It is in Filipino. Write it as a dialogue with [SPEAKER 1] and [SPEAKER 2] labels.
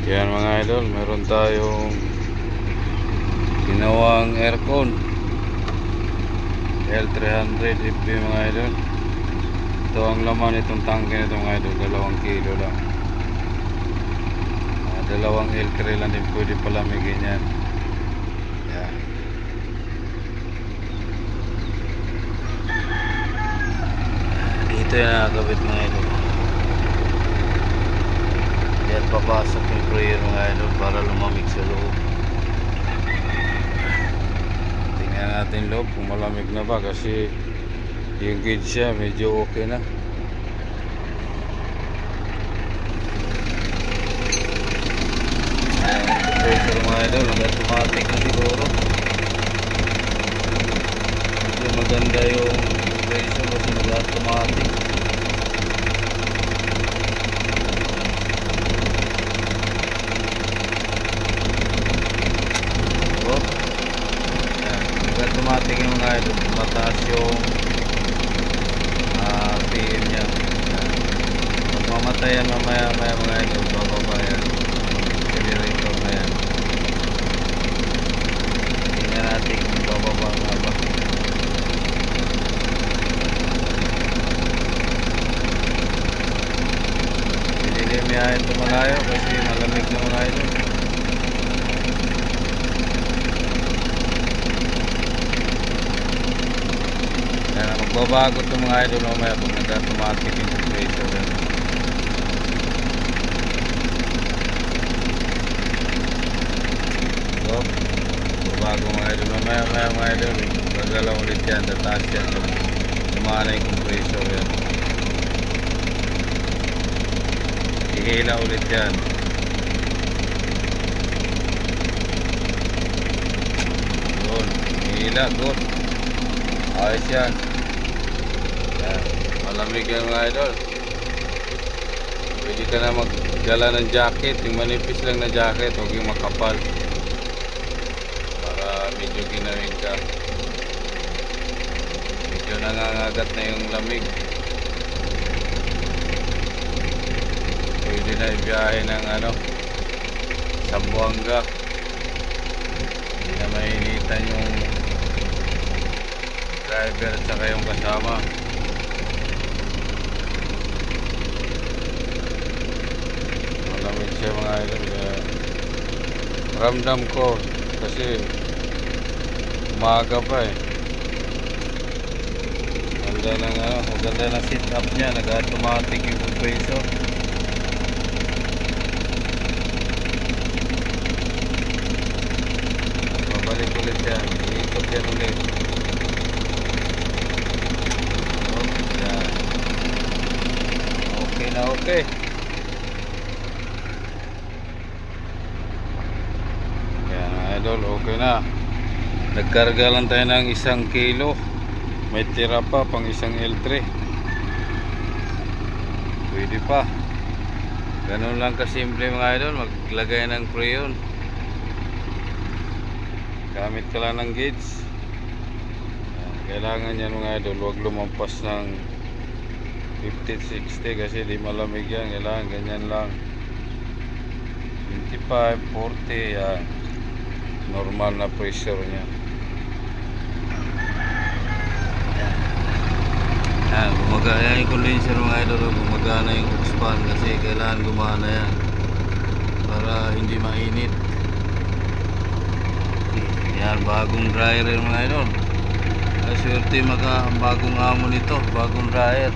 [SPEAKER 1] Yan mga idol, meron tayong ginawang aircon L300 FB mga idol. Ito ang laman itong tangke nito mga idol, 2 kilo lang. Dalawang L3 lang din pwede palamigin yan. Yan. Dito yung nakakabit mga idol. Yan, papasok yung sprayer mga idol para lumamig sa loob. Tingnan natin loob kung malamig na ba, kasi yung gauge siya medyo okay na. Pressure mga idol, nag-automatic na siguro. Medyo maganda yung pressure kasi nag-automatic. Automatic yung mga idol, mataas yung PM nya. Pag mamatay yan mamaya mga idol, bababa yan generator na yan. Tingnan natin kung bababa nga ba. Pililim yan ito malayo kasi malamig na mga idol. Magbabago ito mga idol mamaya pag nag-automatic yung pressure yan. So, magbabago mga idol mamaya mga idol. Gagalaw ulit yan, tataas yan. Kumana yung compressor yan. Ihila ulit yan. Good, ihila, good. Ayos yan. Malamig yan mga idol. Pwede ka na magdala ng jacket, yung manipis lang na jacket, huwag yung makapal para medyo ginawin ka. Medyo nangangagat na yung lamig. Pwede na ibiyahe ng Zamboanga. Hindi na mainitan yung driver at saka yung kasama. Malamig siya mga idol. Ramdam ko kasi umaga pa eh. Maganda ng sit up niya, nag-automatic yung compressor. Babalik ulit yan, iikot yan ulit. Okay na okay. Yan idol, okay na. Nagkarga lang tayo ng 1 kilo. May tira pa pang isang L3. Pwede pa. Ganun lang kasimple mga idol, maglagay ng freon. Gamit ka lang ng gauge. Kailangan yan mga idol, huwag lumampas ng 50-60 kasi di malamig yan. Kailangan ganyan lang 25-40 yan, normal na pressure nya. Yan, gumagana yung condenser mga idol, gumagana yung fan kasi kailangan gumana yan para hindi mainit. Yan, bagong dryer yung mga idol. Swerte bagong amo nito, bagong dryer.